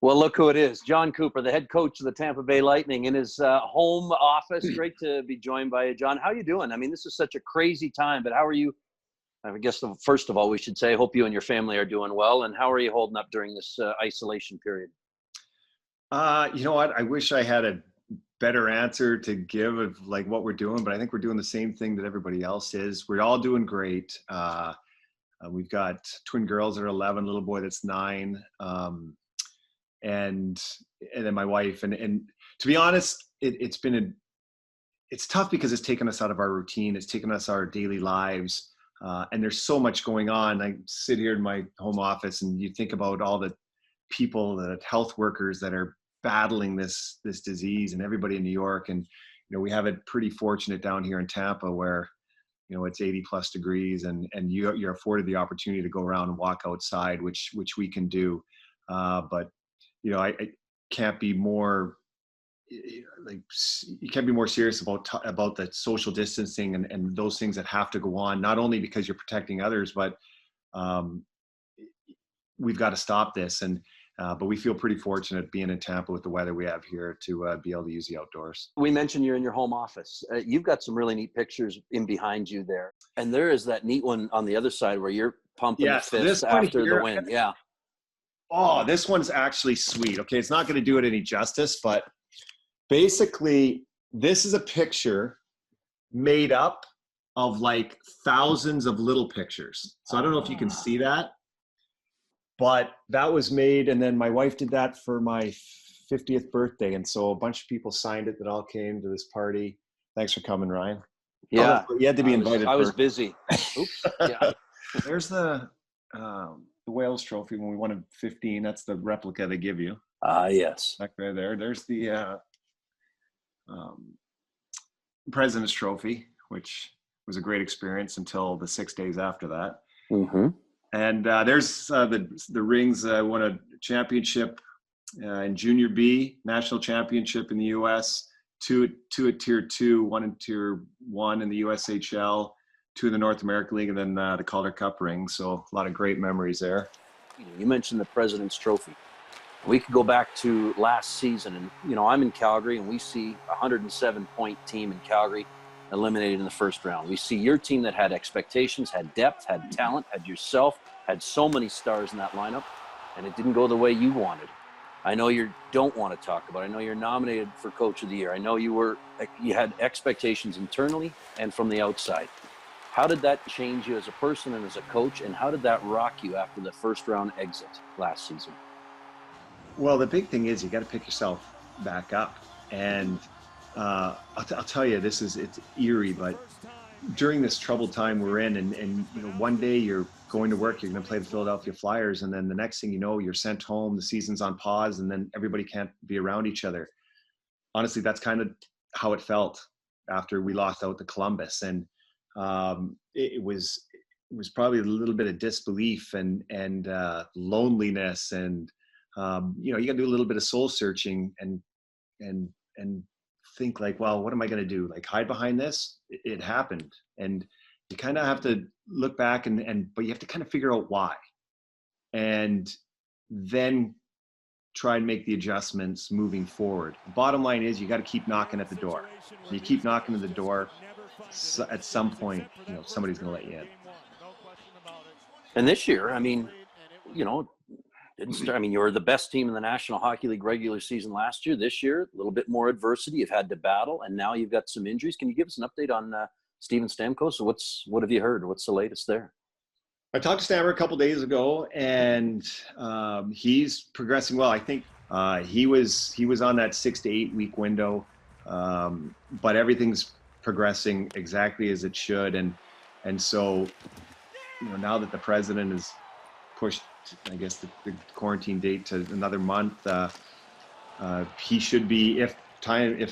Well, look who it is. John Cooper, the head coach of the Tampa Bay Lightning in his home office. Great to be joined by you, John. How are you doing? I mean, this is such a crazy time, but how are you? I guess first of all, we should say, hope you and your family are doing well. And how are you holding up during this isolation period? You know what? I wish I had a better answer to give of like what we're doing, but I think we're doing the same thing that everybody else is. We're all doing great. We've got twin girls that are 11, little boy that's 9. And then my wife and to be honest, it's tough because it's taken us out of our routine. It's taken us our daily lives. And there's so much going on. I sit here in my home office and you think about all the people, the health workers that are battling this disease, and everybody in New York. And, we have it pretty fortunate down here in Tampa where, it's 80 plus degrees and you're afforded the opportunity to go around and walk outside, which we can do. But I can't be more you can't be more serious about the social distancing and those things that have to go on, not only because you're protecting others, but we've got to stop this. But we feel pretty fortunate being in Tampa with the weather we have here to be able to use the outdoors. We mentioned you're in your home office. You've got some really neat pictures in behind you there. And there is that neat one on the other side where you're pumping the fist after the win. Yeah. Oh, this one's actually sweet. Okay, it's not going to do it any justice, but basically, this is a picture made up of like thousands of little pictures. So I don't know if you can see that, but that was made, and then my wife did that for my 50th birthday, and so a bunch of people signed it that all came to this party. Thanks for coming, Ryan. Yeah, you had to be invited. I was busy. Oops. Yeah. There's the Wales Trophy when we won in 15. That's the replica they give you. Yes. Back right there. There's the President's Trophy, which was a great experience until the 6 days after that. Mm-hmm. And there's the rings. Won a championship in Junior B, national championship in the U.S., two at Tier 2, one in Tier 1 in the USHL, 2 in the North American League, and then the Calder Cup ring. So a lot of great memories there. You mentioned the President's Trophy. We could go back to last season, and I'm in Calgary, and we see a 107-point team in Calgary eliminated in the first round. We see your team that had expectations, had depth, had talent, had yourself, had so many stars in that lineup, and it didn't go the way you wanted. I know you don't want to talk about it. I know you're nominated for Coach of the Year. I know you had expectations internally and from the outside. How did that change you as a person and as a coach, and how did that rock you after the first round exit last season? Well, the big thing is you got to pick yourself back up. And I'll tell you, it's eerie, but during this troubled time we're in, and one day you're going to work, you're going to play the Philadelphia Flyers, and then the next thing you know, you're sent home, the season's on pause, and then everybody can't be around each other. Honestly, that's kind of how it felt after we lost out to Columbus. And it was probably a little bit of disbelief and loneliness, and you got to do a little bit of soul searching and think like, well, what am I going to do? Like, hide behind this? It happened, and you kind of have to look back but you have to kind of figure out why, and then try and make the adjustments moving forward. Bottom line is you got to keep knocking at the door. You keep knocking at the door. So at some point, somebody's going to let you in. And this year, didn't start. You were the best team in the National Hockey League regular season last year. This year, a little bit more adversity. You've had to battle, and now you've got some injuries. Can you give us an update on Steven Stamkos? So what have you heard? What's the latest there? I talked to Stammer a couple days ago, and he's progressing well. I think he was on that 6 to 8 week window, but everything's progressing exactly as it should. And so, now that the president has pushed, I guess, the quarantine date to another month, he should be, if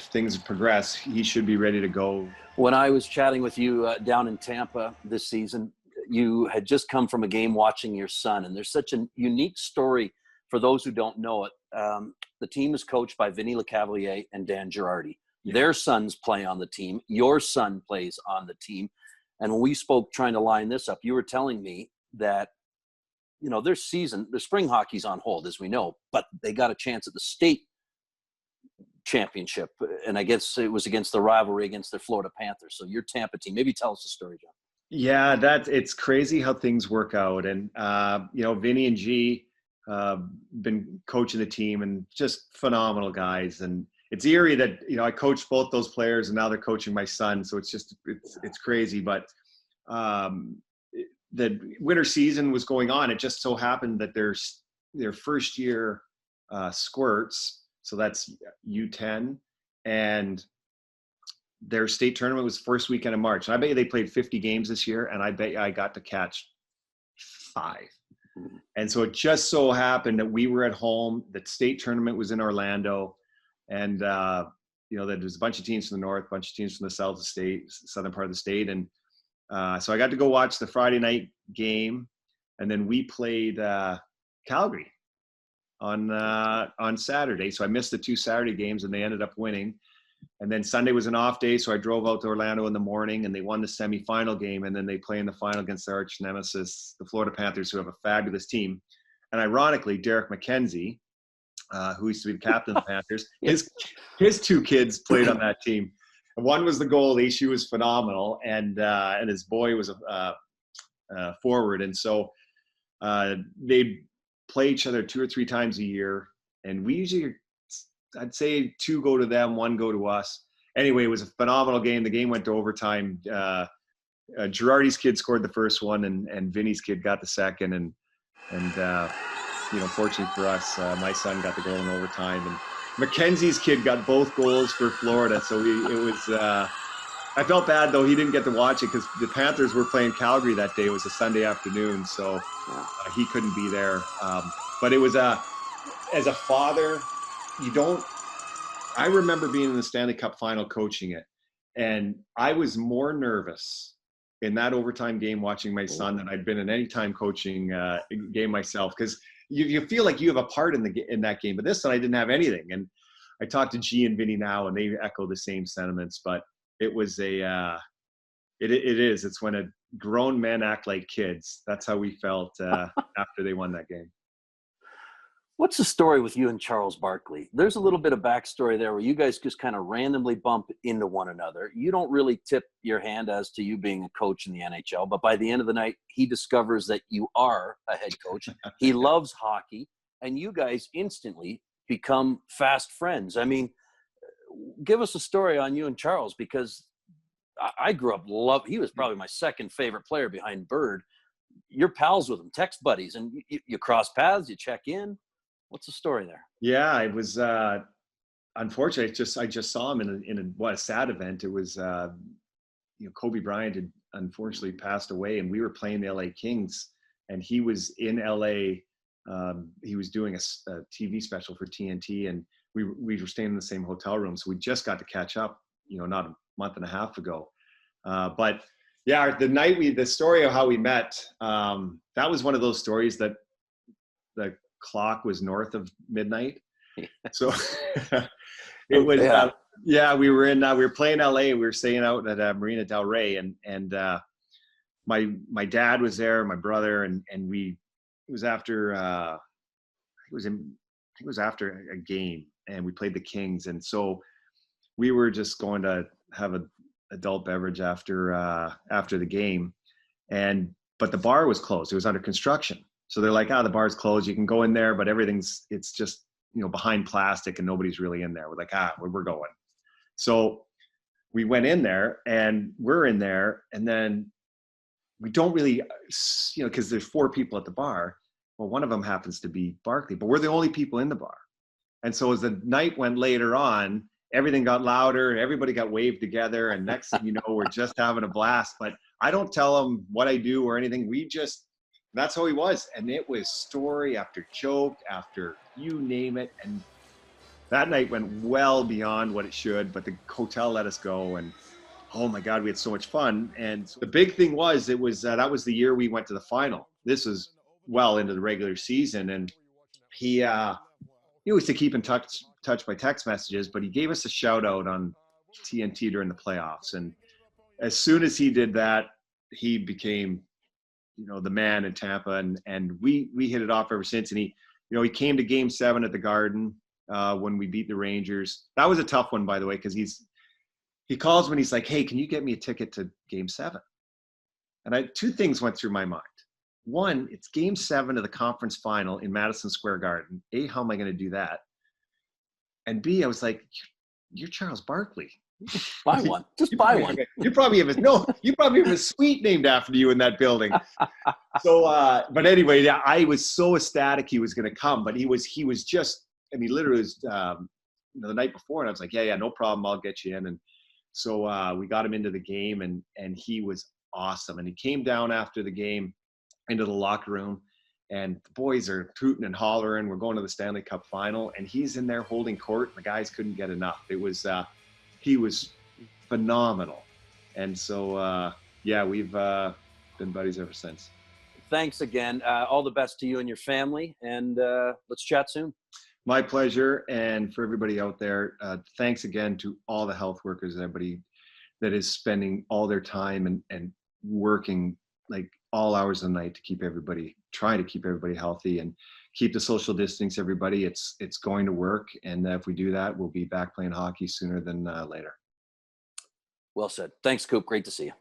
things progress, he should be ready to go. When I was chatting with you down in Tampa this season, you had just come from a game watching your son, and there's such a unique story for those who don't know it. The team is coached by Vinny Lecavalier and Dan Girardi. Yeah. Their sons play on the team. Your son plays on the team. And when we spoke trying to line this up, you were telling me that their season, their spring hockey's on hold, as we know, but they got a chance at the state championship, and I guess it was against the rivalry against the Florida Panthers. So your Tampa team, maybe tell us the story, John. Yeah, it's crazy how things work out. And, Vinny and G been coaching the team and just phenomenal guys. And it's eerie that, I coached both those players and now they're coaching my son. So it's crazy. But the winter season was going on. It just so happened that their first year squirts. So that's U10, and their state tournament was the first weekend of March. And I bet you they played 50 games this year, and I bet you I got to catch 5. And so it just so happened that we were at home. The state tournament was in Orlando, and there was a bunch of teams from the north, a bunch of teams from the southern part of the state, and so I got to go watch the Friday night game, and then we played Calgary on Saturday. So I missed the 2 Saturday games, and they ended up winning. And then Sunday was an off day, so I drove out to Orlando in the morning, and they won the semifinal game, and then they play in the final against their arch nemesis, the Florida Panthers, who have a fabulous team. And ironically, Derek McKenzie, who used to be the captain of the Panthers, his 2 kids played on that team. And one was the goalie; she was phenomenal, and his boy was a forward. And so they play each other 2 or 3 times a year, and we usually, I'd say 2 go to them, 1 go to us. Anyway, it was a phenomenal game. The game went to overtime. Girardi's kid scored the first one, and Vinny's kid got the second. And fortunately for us, my son got the goal in overtime, and Mackenzie's kid got both goals for Florida. So it was. I felt bad though he didn't get to watch it because the Panthers were playing Calgary that day. It was a Sunday afternoon, so he couldn't be there. But it was as a father, I remember being in the Stanley Cup final coaching it, and I was more nervous in that overtime game watching my son than I'd been in any time coaching game myself, because you feel like you have a part in that game. But this one I didn't have anything, and I talked to G and Vinny now, and they echo the same sentiments. But it was it's when a grown men act like kids. That's how we felt after they won that game. What's the story with you and Charles Barkley? There's a little bit of backstory there where you guys just kind of randomly bump into one another. You don't really tip your hand as to you being a coach in the NHL, but by the end of the night, he discovers that you are a head coach. He loves hockey, and you guys instantly become fast friends. I mean, give us a story on you and Charles, because I grew up he was probably my second favorite player behind Bird. You're pals with him, text buddies, and you cross paths, you check in. What's the story there? Yeah, it was unfortunate. I just saw him in a sad event. It was Kobe Bryant had unfortunately passed away, and we were playing the LA Kings, and he was in LA. He was doing a TV special for TNT, and we were staying in the same hotel room, so we just got to catch up, not a month and a half ago. But yeah, the story of how we met, that was one of those stories that the clock was north of midnight. So it was, we were playing LA. We were staying out at Marina Del Rey, and my dad was there, my brother, and it was after, it was after a game, and we played the Kings. And so we were just going to have an adult beverage after the game. But the bar was closed. It was under construction. So they're like, the bar's closed. You can go in there, but it's just, behind plastic and nobody's really in there. We're like, we're going. So we went in there, and we're in there, and then we don't really, because there's 4 people at the bar. Well, one of them happens to be Barkley, but we're the only people in the bar. And so as the night went later on, everything got louder and everybody got waved together. And next thing you know, we're just having a blast. But I don't tell him what I do or anything. That's how he was. And it was story after joke after you name it. And that night went well beyond what it should, but the hotel let us go. And oh my God, we had so much fun. And the big thing was, that was the year we went to the final. This was well into the regular season. And he used to keep in touch by text messages, but he gave us a shout out on TNT during the playoffs. And as soon as he did that, he became the man in Tampa, and we hit it off ever since. And he came to Game 7 at the Garden when we beat the Rangers. That was a tough one, by the way, because he calls me and he's like, "Hey, can you get me a ticket to Game 7?" And two things went through my mind. One, it's Game 7 of the conference final in Madison Square Garden. A, how am I going to do that? And B, I was like, "You're Charles Barkley. Buy one. Just buy one." You probably have a suite named after you in that building. So, but anyway, yeah, I was so ecstatic he was going to come, but he was just, I mean, literally, was, the night before, and I was like, yeah, no problem, I'll get you in. And so we got him into the game, and he was awesome. And he came down after the game into the locker room, and the boys are tooting and hollering. We're going to the Stanley Cup final, and he's in there holding court. And the guys couldn't get enough. It was, he was phenomenal. And so, yeah, we've been buddies ever since. Thanks again. All the best to you and your family, and let's chat soon. My pleasure. And for everybody out there, thanks again to all the health workers, everybody that is spending all their time and working like all hours of the night to try to keep everybody healthy and keep the social distance, everybody. It's going to work. And if we do that, we'll be back playing hockey sooner than later. Well said. Thanks, Coop. Great to see you.